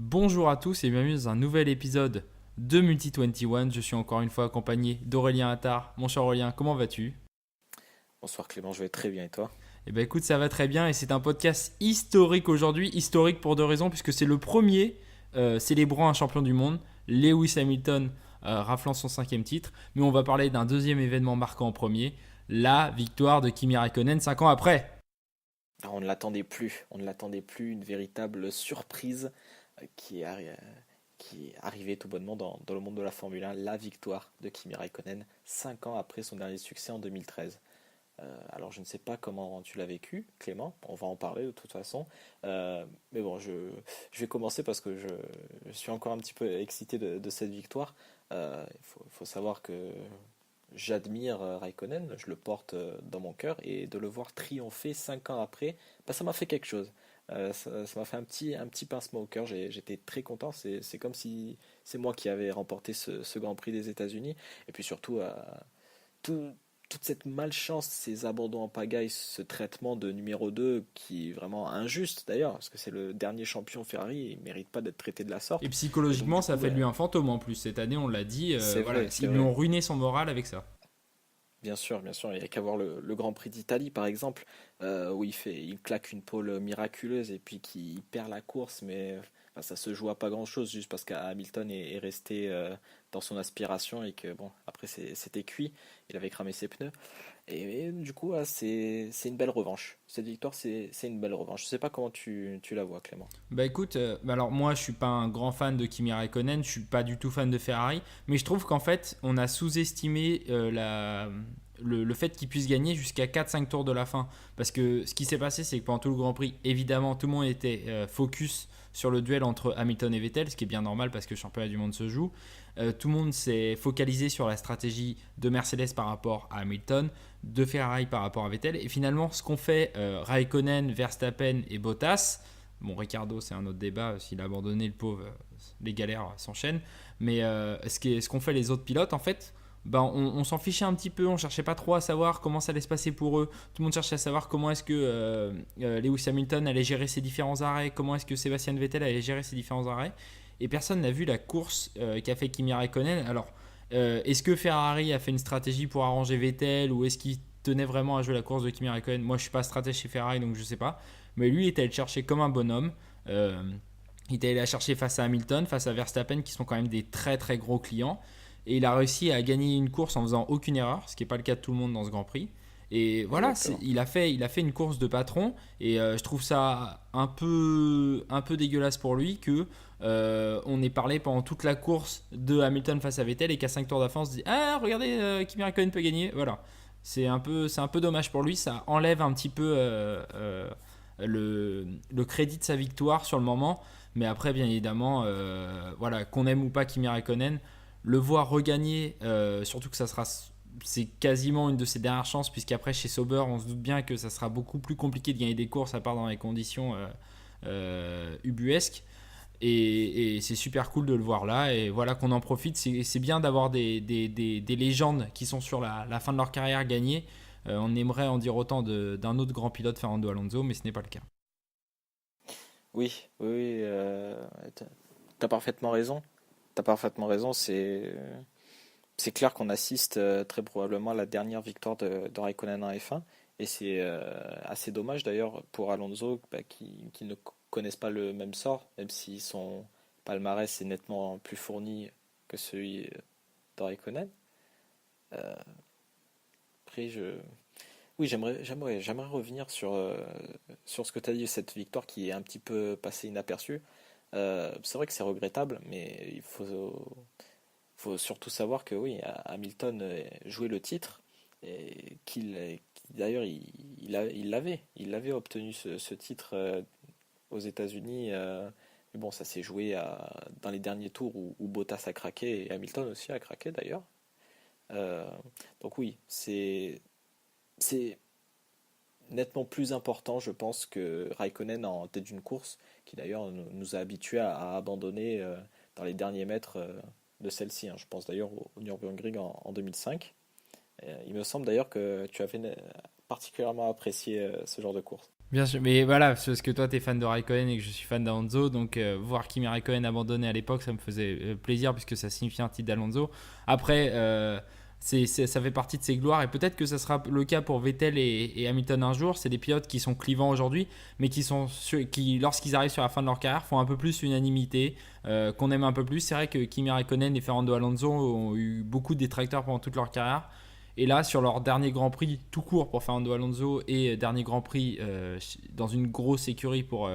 Bonjour à tous et bienvenue dans un nouvel épisode de Multi 21. Je suis encore une fois accompagné d'Aurélien Attard. Mon cher Aurélien, comment vas-tu? Bonsoir Clément, je vais très bien et toi? Eh bien écoute, ça va très bien et c'est un podcast historique aujourd'hui. Historique pour deux raisons, puisque c'est le premier célébrant un champion du monde, Lewis Hamilton, raflant son cinquième titre. Mais on va parler d'un deuxième événement marquant en premier, la victoire de Kimi Raikkonen 5 ans après. On ne l'attendait plus, une véritable surprise qui est, qui est arrivée tout bonnement dans le monde de la Formule 1, la victoire de Kimi Raikkonen 5 ans après son dernier succès en 2013. Alors je ne sais pas comment tu l'as vécu, Clément, on va en parler de toute façon. Mais bon, je vais commencer parce que je suis encore un petit peu excité de cette victoire. Il faut savoir que j'admire Raikkonen, je le porte dans mon cœur et de le voir triompher 5 ans après, bah, ça m'a fait quelque chose. Ça m'a fait un petit pincement au cœur, j'étais très content, c'est comme si c'est moi qui avais remporté ce Grand Prix des États-Unis. Et puis surtout, tout- toute cette malchance, ces abandons en pagaille, ce traitement de numéro 2 qui est vraiment injuste d'ailleurs, parce que c'est le dernier champion Ferrari, et il ne mérite pas d'être traité de la Et sorte. Et donc psychologiquement, du ça coup, fait de lui un fantôme en plus. Cette année, on l'a dit, c'est voilà, vrai, c'est ils lui vrai. ont ruiné son moral avec ça. Bien sûr, il n'y a qu'à voir le Grand Prix d'Italie par exemple, où il claque une pole miraculeuse et puis qu'il perd la course, mais enfin, ça se joue à pas grand-chose juste parce qu'Hamilton est resté dans son aspiration et que bon, après c'était cuit, il avait cramé ses pneus. Et du coup, c'est une belle revanche. Cette victoire, c'est une belle revanche. Je sais pas comment tu la vois, Clément. Bah écoute, bah alors moi je suis pas un grand fan de Kimi Raikkonen, je suis pas du tout fan de Ferrari, mais je trouve qu'en fait on a sous-estimé le fait qu'il puisse gagner jusqu'à 4-5 tours de la fin. Parce que ce qui s'est passé, c'est que pendant tout le Grand Prix, évidemment tout le monde était focus sur le duel entre Hamilton et Vettel, ce qui est bien normal parce que le championnat du monde se joue. Tout le monde s'est focalisé sur la stratégie de Mercedes par rapport à Hamilton, de Ferrari par rapport à Vettel, et finalement ce qu'ont fait Raikkonen, Verstappen et Bottas. Bon, Ricardo, c'est un autre débat. S'il a abandonné, le pauvre, les galères s'enchaînent. Mais ce qu'ont fait les autres pilotes, en fait, ben, on s'en fichait un petit peu. On cherchait pas trop à savoir comment ça allait se passer pour eux. Tout le monde cherchait à savoir comment est-ce que Lewis Hamilton allait gérer ses différents arrêts, comment est-ce que Sébastien Vettel allait gérer ses différents arrêts. Et personne n'a vu la course qu'a fait Kimi Raikkonen. Alors, est-ce que Ferrari a fait une stratégie pour arranger Vettel ou est-ce qu'il tenait vraiment à jouer la course de Kimi Raikkonen? Moi, je suis pas stratège chez Ferrari, donc je sais pas. Mais lui, il était allé le chercher comme un bonhomme. Euh, il était allé la chercher face à Hamilton, face à Verstappen, qui sont quand même des très très gros clients. Et il a réussi à gagner une course en faisant aucune erreur, ce qui n'est pas le cas de tout le monde dans ce Grand Prix. Et voilà, Exactement. il a fait une course de patron. Et je trouve ça un peu dégueulasse pour lui que on ait parlé pendant toute la course de Hamilton face à Vettel et qu'à 5 tours d'avance, on se dit ah regardez Kimi Raikkonen peut gagner. Voilà, c'est un peu dommage pour lui. Ça enlève un petit peu le crédit de sa victoire sur le moment. Mais après, bien évidemment, voilà, qu'on aime ou pas Kimi Raikkonen, le voir regagner, surtout que c'est quasiment une de ses dernières chances, puisqu'après chez Sauber, on se doute bien que ça sera beaucoup plus compliqué de gagner des courses à part dans les conditions ubuesques. Et c'est super cool de le voir là. Et voilà qu'on en profite. C'est bien d'avoir des légendes qui sont sur la fin de leur carrière gagnées. On aimerait en dire autant d'un autre grand pilote, Fernando Alonso, mais ce n'est pas le cas. Oui, oui, oui, t'as parfaitement raison. T'as parfaitement raison. C'est clair qu'on assiste très probablement à la dernière victoire de Raikkonen en F1. Et c'est assez dommage d'ailleurs pour Alonso bah, qui ne connaissent pas le même sort, même si son palmarès est nettement plus fourni que celui de Raikkonen. Euh, Après, oui, j'aimerais revenir sur ce que tu as dit, cette victoire qui est un petit peu passée inaperçue. C'est vrai que c'est regrettable, mais faut surtout savoir que oui, Hamilton jouait le titre et d'ailleurs il avait obtenu ce titre aux États-Unis. Mais bon, ça s'est joué dans les derniers tours où Bottas a craqué et Hamilton aussi a craqué d'ailleurs. Euh, donc oui, c'est nettement plus important, je pense, que Raikkonen en tête d'une course, qui d'ailleurs nous a habitués à abandonner dans les derniers mètres de celle-ci, hein. Je pense d'ailleurs au Nürburgring en 2005. Il me semble d'ailleurs que tu avais particulièrement apprécié ce genre de course. Bien sûr, mais voilà, parce que toi, tu es fan de Raikkonen et que je suis fan d'Alonso, donc voir Kimi Raikkonen abandonner à l'époque, ça me faisait plaisir puisque ça signifie un titre d'Alonso. Après, ça fait partie de ses gloires et peut-être que ça sera le cas pour Vettel et Hamilton un jour. C'est des pilotes qui sont clivants aujourd'hui, mais qui, lorsqu'ils arrivent sur la fin de leur carrière, font un peu plus unanimité, qu'on aime un peu plus. C'est vrai que Kimi Raikkonen et Fernando Alonso ont eu beaucoup de détracteurs pendant toute leur carrière. Et là, sur leur dernier Grand Prix, tout court pour Fernando Alonso et dernier Grand Prix dans une grosse écurie pour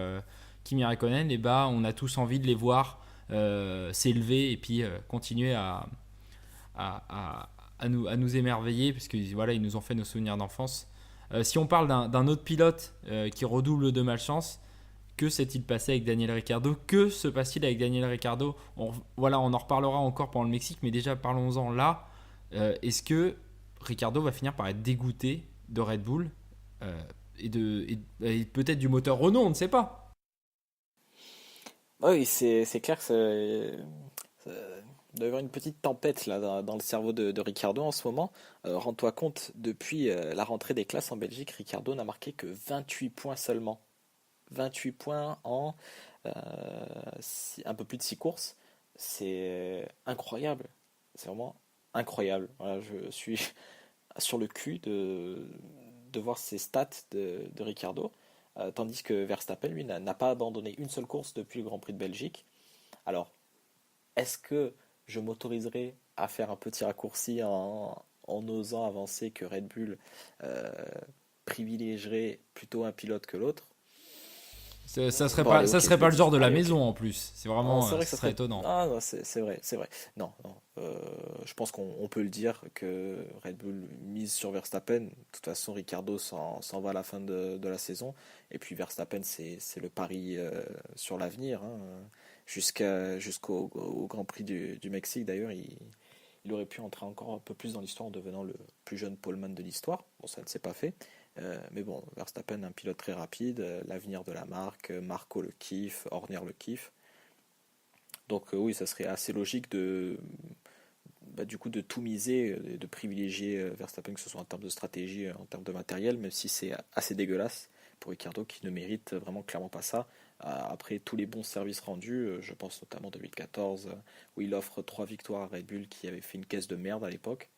Kimi Raikkonen, et bah, on a tous envie de les voir s'élever et puis continuer à, à, à nous émerveiller, parce que voilà, ils nous ont fait nos souvenirs d'enfance. Si on parle d'un autre pilote qui redouble de malchance, que s'est-il passé avec Daniel Ricciardo? Que se passe-t-il avec Daniel Ricciardo? Voilà, on en reparlera encore pendant le Mexique, mais déjà parlons-en là. Est-ce que Ricciardo va finir par être dégoûté de Red Bull euh, et peut-être du moteur Renault, on ne sait pas. Oui, c'est clair que ça doit y avoir une petite tempête là dans le cerveau de Ricardo en ce moment. Rends-toi compte, depuis la rentrée des classes en Belgique, Ricardo n'a marqué que 28 points seulement. 28 points en euh, un peu plus de 6 courses. C'est incroyable. C'est vraiment incroyable. Voilà, je suis sur le cul de voir ces stats de Ricardo. Tandis que Verstappen, lui, n'a pas abandonné une seule course depuis le Grand Prix de Belgique. Alors, est-ce que je m'autoriserai à faire un petit raccourci en osant avancer que Red Bull euh, privilégierait plutôt un pilote que l'autre? Bon, allez, Ça ok, serait je le pas le genre dis. de la Allez, ok. maison en plus. C'est Non, vraiment, c'est vrai que ce ça serait serait. étonnant. Ah, non, c'est vrai, c'est vrai. Non, non. Je pense qu'on peut le dire que Red Bull mise sur Verstappen. De toute façon, Ricardo s'en va à la fin de la saison. Et puis Verstappen, c'est le pari sur l'avenir, hein. Jusqu'au Grand Prix du Mexique, d'ailleurs, il aurait pu entrer encore un peu plus dans l'histoire en devenant le plus jeune poleman de l'histoire. Bon, ça ne s'est pas fait. Mais bon, Verstappen, un pilote très rapide, l'avenir de la marque, Marco le kiffe, Horner le kiffe. Donc oui, ça serait assez logique du coup, de tout miser, de privilégier Verstappen, que ce soit en termes de stratégie, en termes de matériel, même si c'est assez dégueulasse pour Ricciardo qui ne mérite vraiment clairement pas ça. Après tous les bons services rendus, je pense notamment 2014 où il offre 3 victoires à Red Bull qui avait fait une caisse de merde à l'époque,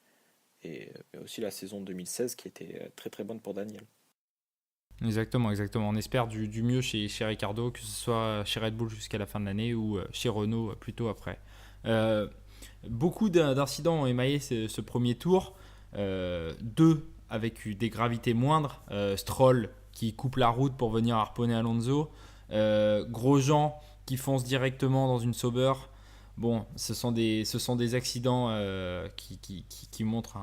et aussi la saison 2016 qui était très très bonne pour Daniel. Exactement, exactement. On espère du mieux chez Ricardo, que ce soit chez Red Bull jusqu'à la fin de l'année ou chez Renault plutôt après. Euh, Beaucoup d'incidents ont émaillé ce premier tour. Deux avec des gravités moindres. Stroll qui coupe la route pour venir harponner Alonso. Grosjean qui fonce directement dans une Sauber. Bon, ce sont des accidents qui montrent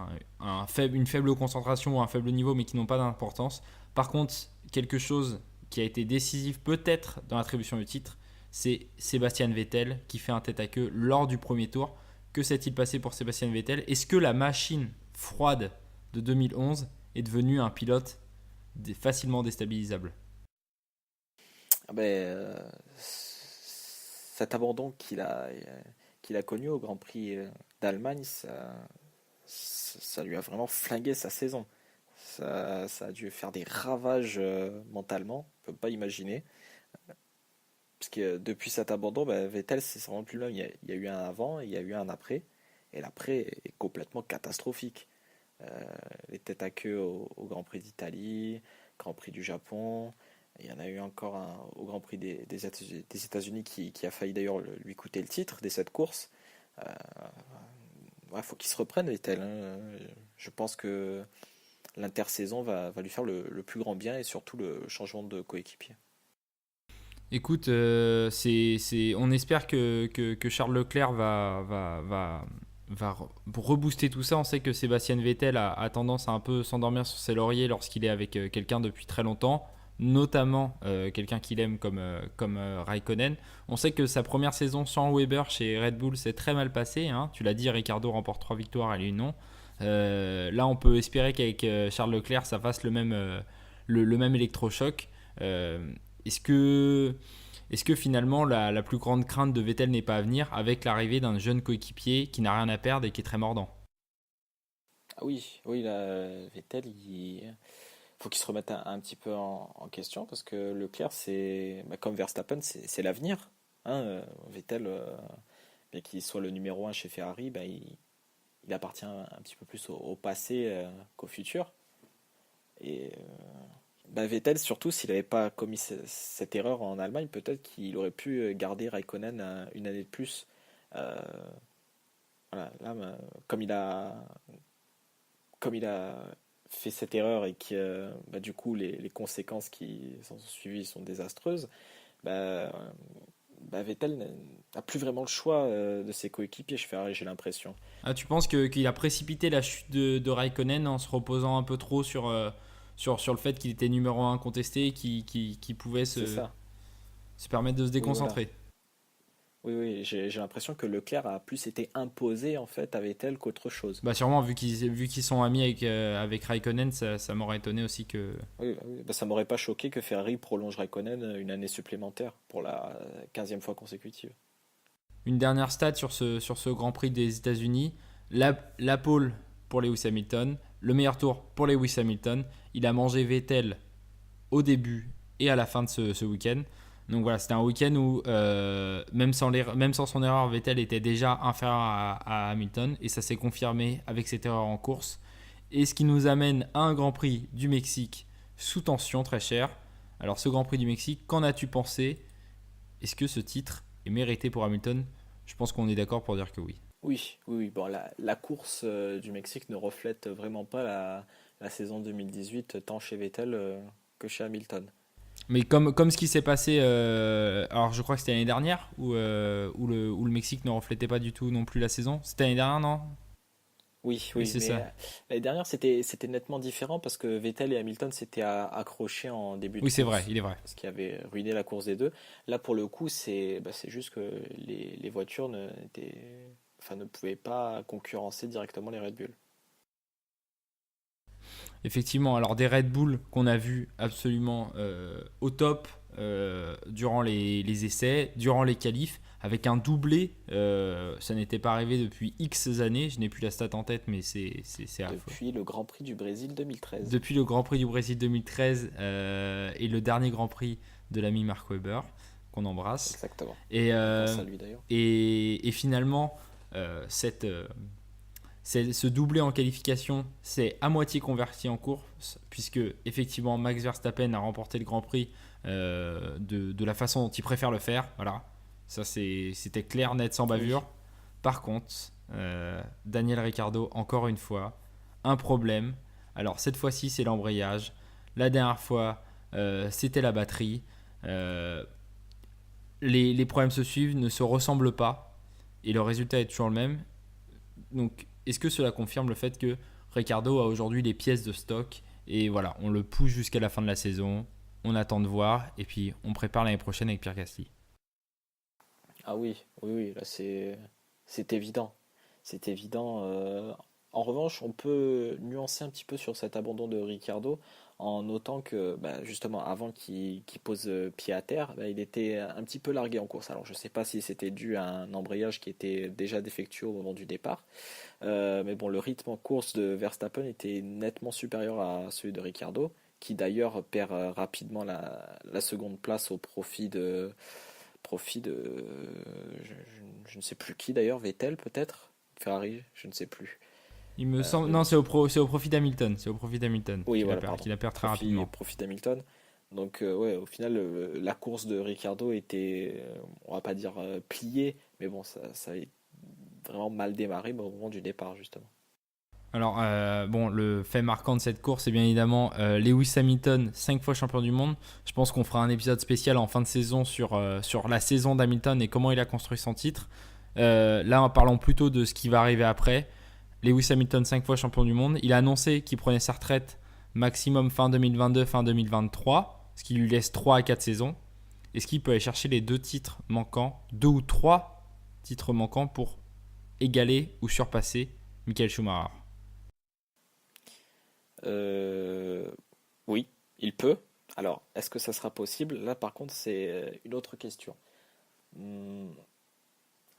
une faible concentration ou un faible niveau, mais qui n'ont pas d'importance. Par contre, quelque chose qui a été décisif peut-être dans l'attribution du titre, c'est Sébastien Vettel qui fait un tête à queue lors du premier tour. Que s'est-il passé pour Sébastien Vettel? Est-ce que la machine froide de 2011 est devenue un pilote facilement déstabilisable? Ah ben, cet abandon qu'il a connu au Grand Prix d'Allemagne, ça lui a vraiment flingué sa saison. Ça a dû faire des ravages mentalement, on peut pas imaginer. Parce que depuis cet abandon, ben, Vettel, c'est vraiment plus là. Il y a eu un avant, il y a eu un après. Et l'après est complètement catastrophique. Euh, les têtes à queue au Grand Prix d'Italie, Grand Prix du Japon. Il y en a eu encore un au Grand Prix des États-Unis qui a failli d'ailleurs lui coûter le titre des 7 courses. Euh, ouais, faut qu'il se reprenne, Vettel, hein. Je pense que l'intersaison va lui faire le plus grand bien et surtout le changement de coéquipier. Écoute, on espère que Charles Leclerc va rebooster tout ça. On sait que Sébastien Vettel a tendance à un peu s'endormir sur ses lauriers lorsqu'il est avec quelqu'un depuis très longtemps, notamment quelqu'un qu'il aime comme Raikkonen. On sait que sa première saison sans Weber chez Red Bull s'est très mal passée, hein. Tu l'as dit, Ricardo remporte 3 victoires et lui non. Là, on peut espérer qu'avec Charles Leclerc, ça fasse le même électrochoc. Euh, est-ce que, est-ce que finalement la plus grande crainte de Vettel n'est pas à venir avec l'arrivée d'un jeune coéquipier qui n'a rien à perdre et qui est très mordant? Ah oui, oui, là, Vettel, faut qu'il se remette un petit peu en question parce que Leclerc, c'est bah, comme Verstappen, c'est l'avenir. Hein, Vettel, bien qu'il soit le numéro un chez Ferrari, bah, il appartient un petit peu plus au passé qu'au futur. Et bah, Vettel, surtout s'il n'avait pas commis cette erreur en Allemagne, peut-être qu'il aurait pu garder Raikkonen une année de plus. Euh, voilà, là, bah, comme il a fait cette erreur et que bah, du coup les conséquences qui s'en sont suivies sont désastreuses, bah, bah, Vettel n'a plus vraiment le choix de ses coéquipiers, j'ai l'impression. Ah, tu penses qu'il a précipité la chute de Raikkonen en se reposant un peu trop sur le fait qu'il était numéro un contesté et qu'il pouvait C'est ça. se permettre de se Oui, voilà. déconcentrer. Oui, oui, j'ai l'impression que Leclerc a plus été imposé en fait à Vettel qu'autre chose. Bah sûrement, vu qu'ils sont amis avec Raikkonen, ça m'aurait étonné aussi que... Oui, oui, bah, ça m'aurait pas choqué que Ferrari prolonge Raikkonen une année supplémentaire pour la 15e fois consécutive. Une dernière stat sur ce Grand Prix des États-Unis. La pole pour Lewis Hamilton, le meilleur tour pour Lewis Hamilton. Il a mangé Vettel au début et à la fin de ce week-end. Donc voilà, c'était un week-end où même sans son erreur, Vettel était déjà inférieur à Hamilton et ça s'est confirmé avec cette erreur en course. Et ce qui nous amène à un Grand Prix du Mexique sous tension très cher. Alors ce Grand Prix du Mexique, qu'en as-tu pensé? Est-ce que ce titre est mérité pour Hamilton? Je pense qu'on est d'accord pour dire que oui. Oui, oui, oui. Bon, la course du Mexique ne reflète vraiment pas la saison 2018, tant chez Vettel que chez Hamilton. Mais comme ce qui s'est passé, alors je crois que c'était l'année dernière, où le Mexique ne reflétait pas du tout non plus la saison. C'était l'année dernière, non? Oui, Oui, oui, c'est mais ça. l'année dernière, c'était nettement différent parce que Vettel et Hamilton s'étaient accrochés en début de Oui, c'est vrai, course, il est vrai. ce qui avait ruiné la course des deux. Là, pour le coup, c'est juste que les voitures enfin, ne pouvaient pas concurrencer directement les Red Bull. Effectivement, alors des Red Bull qu'on a vu absolument au top durant les essais, durant les qualifs, avec un doublé, ça n'était pas arrivé depuis X années. Je n'ai plus la stat en tête, mais c'est affreux. Depuis le Grand Prix du Brésil 2013. Depuis le Grand Prix du Brésil 2013 et le dernier Grand Prix de l'ami Mark Webber, qu'on embrasse. Exactement. Et, On pense euh, à lui d'ailleurs. et finalement, ce doublé en qualification c'est à moitié converti en course, puisque effectivement Max Verstappen a remporté le Grand Prix de la façon dont il préfère le faire. Voilà, ça c'était clair, net, sans Oui, bavure. Par contre, Daniel Ricciardo, encore une fois, un problème. Alors cette fois-ci, c'est l'embrayage. La dernière fois, c'était la batterie. Euh, les problèmes se suivent, ne se ressemblent pas, et le résultat est toujours le même. Donc, est-ce que cela confirme le fait que Ricardo a aujourd'hui les pièces de stock et voilà, on le pousse jusqu'à la fin de la saison, on attend de voir et puis on prépare l'année prochaine avec Pierre Gasly. ah oui, oui, oui, là c'est évident. C'est évident. En revanche, on peut nuancer un petit peu sur cet abandon de Ricciardo en notant que bah, justement avant qu'il pose pied à terre, bah, il était un petit peu largué en course. Alors je ne sais pas si c'était dû à un embrayage qui était déjà défectueux au moment du départ, mais bon, le rythme en course de Verstappen était nettement supérieur à celui de Ricciardo, qui d'ailleurs perd rapidement la seconde place au profit de je ne sais plus qui d'ailleurs, Vettel peut-être, Ferrari, je ne sais plus. Il me semble Mais non, bon, c'est au profit d'Hamilton, oui, voilà, pardon, qu'il a perdu très profit rapidement. profit d'Hamilton. Donc ouais, au final, la course de Ricardo était, on va pas dire pliée, mais bon, ça avait vraiment mal démarré au moment du départ justement. Alors, bon, le fait marquant de cette course, c'est bien évidemment Lewis Hamilton, 5 fois champion du monde. Je pense qu'on fera un épisode spécial en fin de saison sur la saison d'Hamilton et comment il a construit son titre. Là, parlons plutôt de ce qui va arriver après. Lewis Hamilton, 5 fois champion du monde. Il a annoncé qu'il prenait sa retraite maximum fin 2022, fin 2023, ce qui lui laisse 3 à 4 saisons. Est-ce qu'il peut aller chercher les deux titres manquants, 2 ou 3 titres manquants pour égaler ou surpasser Michael Schumacher? Euh, oui, il peut. Alors, est-ce que ça sera possible? Là, par contre, c'est une autre question. Hmm,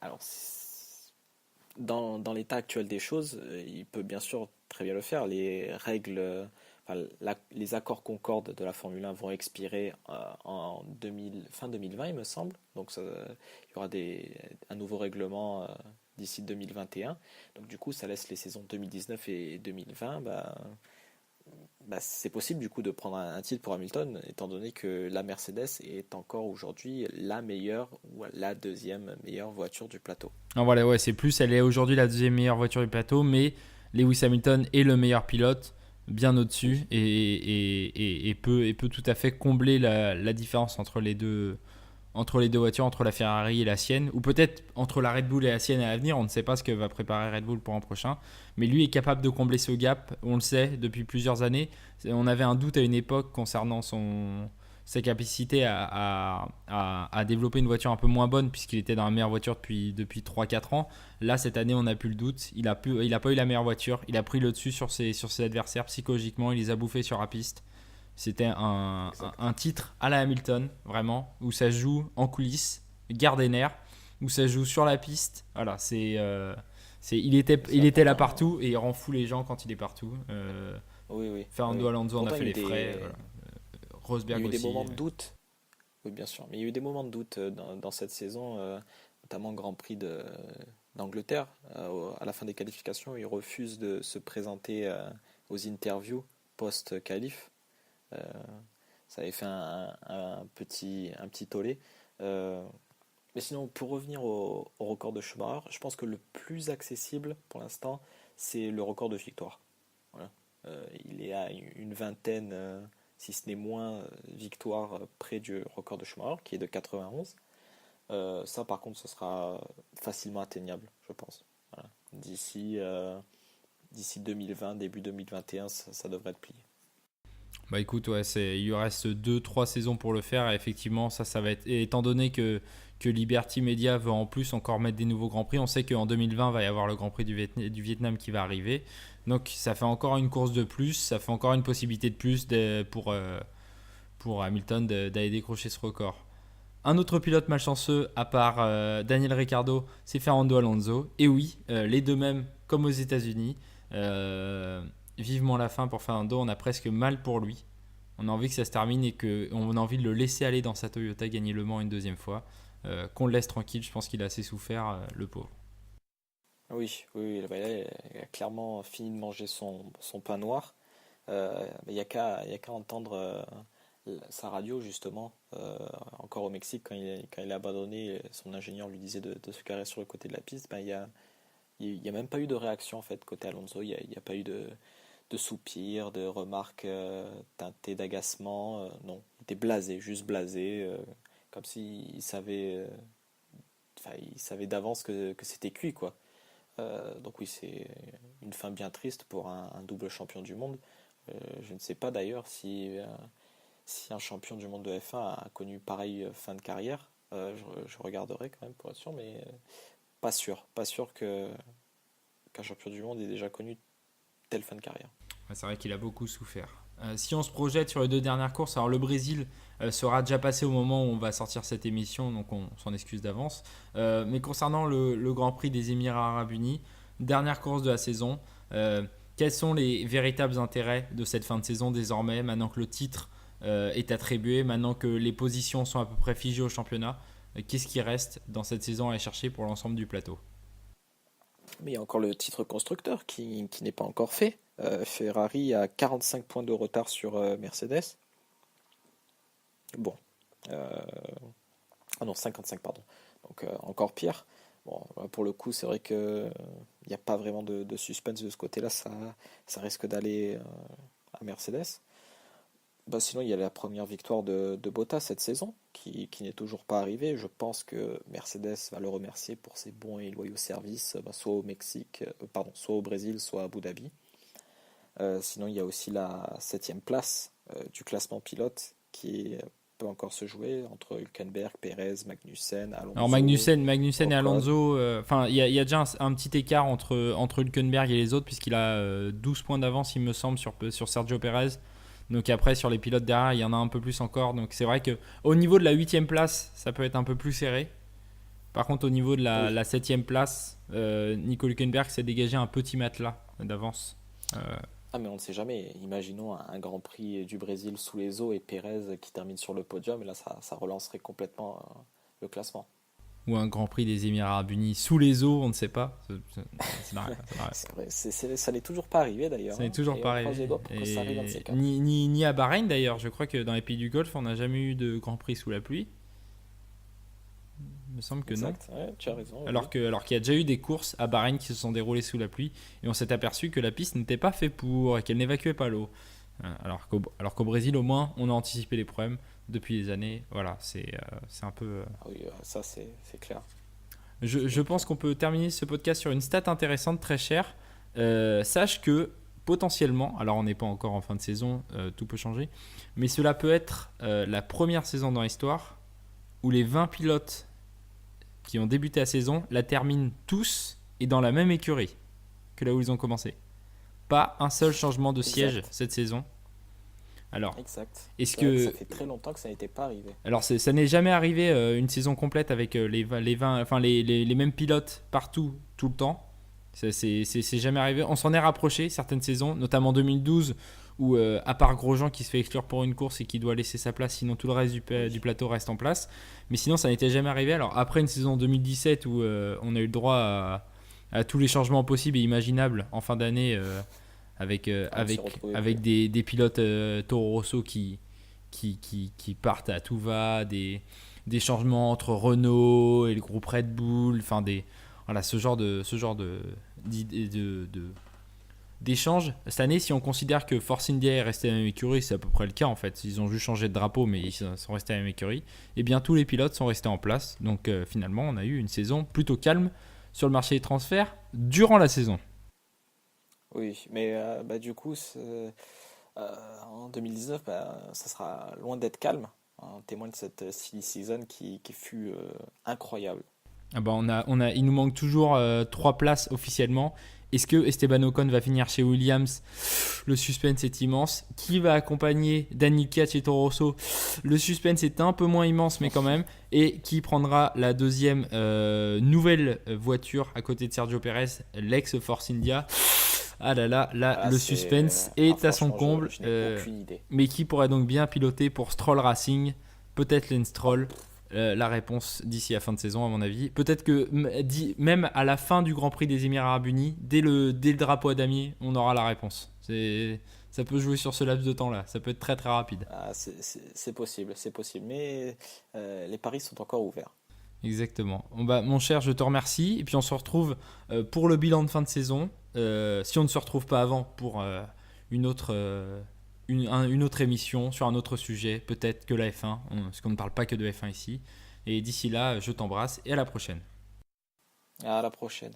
alors, dans l'état actuel des choses, il peut bien sûr très bien le faire. Les règles les accords Concorde de la Formule 1 vont expirer fin 2020, il me semble. Donc il y aura un nouveau règlement d'ici 2021. Donc du coup, ça laisse les saisons 2019 et 2020. C'est possible du coup de prendre un titre pour Hamilton, étant donné que la Mercedes est encore aujourd'hui la meilleure ou la deuxième meilleure voiture du plateau. Non, voilà, ouais, elle est aujourd'hui la deuxième meilleure voiture du plateau, mais Lewis Hamilton est le meilleur pilote, bien au-dessus, et peut tout à fait combler la différence entre les deux voitures, entre la Ferrari et la sienne, ou peut-être entre la Red Bull et la sienne à l'avenir. On ne sait pas ce que va préparer Red Bull pour l'an prochain, mais lui est capable de combler ce gap, on le sait depuis plusieurs années. On avait un doute à une époque concernant sa capacité à développer une voiture un peu moins bonne, puisqu'il était dans la meilleure voiture depuis 3-4 ans. Là, cette année, on n'a plus le doute. Il n'a pas eu la meilleure voiture. Il a pris le dessus sur ses adversaires psychologiquement. Il les a bouffés sur la piste. C'était un titre à la Hamilton, vraiment, où ça joue en coulisses, garde des nerfs, où ça joue sur la piste. Voilà, il était là partout et il rend fou les gens quand il est partout. Oui. Fernando Alonso en a fait les frais. Voilà. Rosberg il y a eu aussi. des moments de doute. Oui, bien sûr. Mais il y a eu des moments de doute dans cette saison, notamment Grand Prix d'Angleterre. À la fin des qualifications, il refuse de se présenter aux interviews post-qualif. Ça avait fait un petit tollé. Mais sinon, pour revenir au record de Schumacher, je pense que le plus accessible pour l'instant, c'est le record de victoire. Voilà. Il est à une vingtaine, si ce n'est moins, victoires près du record de Schumacher, qui est de 91. Ça, par contre, ce sera facilement atteignable, je pense. Voilà. D'ici 2020, début 2021, ça devrait être plié. Bah écoute, ouais, il lui reste 2-3 saisons pour le faire. Et effectivement, ça va être. Et étant donné que Liberty Media veut en plus encore mettre des nouveaux Grands Prix, on sait qu'en 2020, il va y avoir le Grand Prix du Vietnam qui va arriver. Donc ça fait encore une course de plus, ça fait encore une possibilité de plus pour Hamilton d'aller décrocher ce record. Un autre pilote malchanceux, à part Daniel Ricciardo, c'est Fernando Alonso. Et oui, les deux mêmes, comme aux États-Unis. Vivement la fin pour Fernando, on a presque mal pour lui. On a envie que ça se termine et qu'on a envie de le laisser aller dans sa Toyota gagner Le Mans une deuxième fois. Qu'on le laisse tranquille, je pense qu'il a assez souffert, le pauvre. Oui, il a clairement fini de manger son pain noir. Il n'y a qu'à entendre sa radio, justement, encore au Mexique, quand il a abandonné, son ingénieur lui disait de se garer sur le côté de la piste. Il n'y a même pas eu de réaction en fait, côté Alonso. Il n'y a pas eu de soupirs, de remarques teintées d'agacement. Non, il était blasé, juste blasé, comme s'il savait, il savait d'avance que c'était cuit, quoi. Donc oui, c'est une fin bien triste pour un double champion du monde. Je ne sais pas d'ailleurs si un champion du monde de F1 a connu pareille fin de carrière. Je regarderai quand même pour être sûr, mais pas sûr qu'un champion du monde ait déjà connu telle fin de carrière. C'est vrai qu'il a beaucoup souffert. Si on se projette sur les deux dernières courses, alors le Brésil sera déjà passé au moment où on va sortir cette émission, donc on s'en excuse d'avance. Mais concernant le Grand Prix des Émirats Arabes Unis, dernière course de la saison, quels sont les véritables intérêts de cette fin de saison désormais, maintenant que le titre est attribué, maintenant que les positions sont à peu près figées au championnat? Qu'est-ce qui reste dans cette saison à aller chercher pour l'ensemble du plateau? Mais il y a encore le titre constructeur qui n'est pas encore fait. Ferrari a 45 points de retard sur Mercedes. Bon. Ah non, 55, pardon. Donc encore pire. Bon, pour le coup, c'est vrai qu'il n'y a pas vraiment de suspense de ce côté-là. Ça risque d'aller à Mercedes. Sinon, il y a la première victoire de Bottas cette saison, qui n'est toujours pas arrivée. Je pense que Mercedes va le remercier pour ses bons et loyaux services, soit au Mexique, soit au Brésil, soit à Abu Dhabi. Sinon, il y a aussi la 7e place du classement pilote qui peut encore se jouer entre Hülkenberg, Perez, Magnussen, Alonso. Alors Magnussen et Alonso, il y a déjà un petit écart entre Hülkenberg et les autres, puisqu'il a 12 points d'avance, il me semble, sur Sergio Perez. Donc après, sur les pilotes derrière, il y en a un peu plus encore. Donc c'est vrai qu'au niveau de la 8e place, ça peut être un peu plus serré. Par contre, au niveau de la 7e place, Nico Hülkenberg s'est dégagé un petit matelas d'avance. Ah, mais on ne sait jamais. Imaginons un Grand Prix du Brésil sous les eaux et Pérez qui termine sur le podium, et là, ça relancerait complètement le classement. Ou un Grand Prix des Émirats Arabes Unis sous les eaux, on ne sait pas. C'est vrai, ça n'est toujours pas arrivé d'ailleurs, Ça n'est hein. toujours Et pas on croise les arrivé. doigts pour que ça arrive un de ces Et quatre. ni à Bahreïn d'ailleurs. Je crois que dans les pays du Golfe, on n'a jamais eu de Grand Prix sous la pluie. Il me semble que non. Exact, ouais, tu as raison. Oui. Alors qu'il y a déjà eu des courses à Bahreïn qui se sont déroulées sous la pluie et on s'est aperçu que la piste n'était pas faite pour et qu'elle n'évacuait pas l'eau. Alors qu'au Brésil, au moins, on a anticipé les problèmes depuis des années. Voilà, c'est un peu. Ah oui, ça c'est clair. Je pense qu'on peut terminer ce podcast sur une stat intéressante, très chère. Sache que potentiellement, alors on n'est pas encore en fin de saison, tout peut changer, mais cela peut être la première saison dans l'histoire où les 20 pilotes qui ont débuté la saison la terminent tous et dans la même écurie que là où ils ont commencé. Pas un seul changement de siège Exact. cette saison. Alors, Exact. est-ce C'est vrai que ça que fait très longtemps que ça n'était pas arrivé. alors ça n'est jamais arrivé une saison complète avec les 20, enfin les mêmes pilotes partout tout le temps. C'est jamais arrivé. On s'en est rapproché certaines saisons, notamment 2012 où à part Grosjean qui se fait exclure pour une course et qui doit laisser sa place, sinon tout le reste du plateau reste en place. Mais sinon ça n'était jamais arrivé. Alors après une saison 2017 où on a eu le droit à tous les changements possibles et imaginables en fin d'année On s'est retrouvés. avec des pilotes Toro Rosso qui partent à tout va, des changements entre Renault et le groupe Red Bull, enfin voilà, ce genre d'échange. Cette année, si on considère que Force India est resté à la même écurie, c'est à peu près le cas en fait. Ils ont juste changé de drapeau, mais ils sont restés à la même écurie. Et bien tous les pilotes sont restés en place. Donc finalement, on a eu une saison plutôt calme sur le marché des transferts durant la saison. Oui, mais du coup, en 2019, ça sera loin d'être calme. On témoigne de cette silly season qui fut incroyable. Ah bah il nous manque toujours 3 places officiellement. Est-ce que Esteban Ocon va finir chez Williams? Le suspense est immense. Qui va accompagner Daniel Ricciardo chez Toro Rosso? Le suspense est un peu moins immense, mais quand même. Et qui prendra la deuxième nouvelle voiture à côté de Sergio Perez, l'ex-Force India? Ah là là, Ah, le suspense est à son franchement, comble. je n'ai aucune idée. Mais qui pourrait donc bien piloter pour Stroll Racing? Peut-être Lance Stroll. La réponse d'ici la fin de saison, à mon avis. Peut-être que même à la fin du Grand Prix des Émirats Arabes Unis, dès le drapeau à damier, on aura la réponse. Ça peut jouer sur ce laps de temps-là. Ça peut être très très rapide. Ah, c'est possible, c'est possible. Mais les paris sont encore ouverts. Exactement. Mon cher, je te remercie. Et puis on se retrouve pour le bilan de fin de saison. Si on ne se retrouve pas avant pour une autre émission sur un autre sujet, peut-être que la F1, parce qu'on ne parle pas que de F1 ici. Et d'ici là, je t'embrasse et à la prochaine. À la prochaine.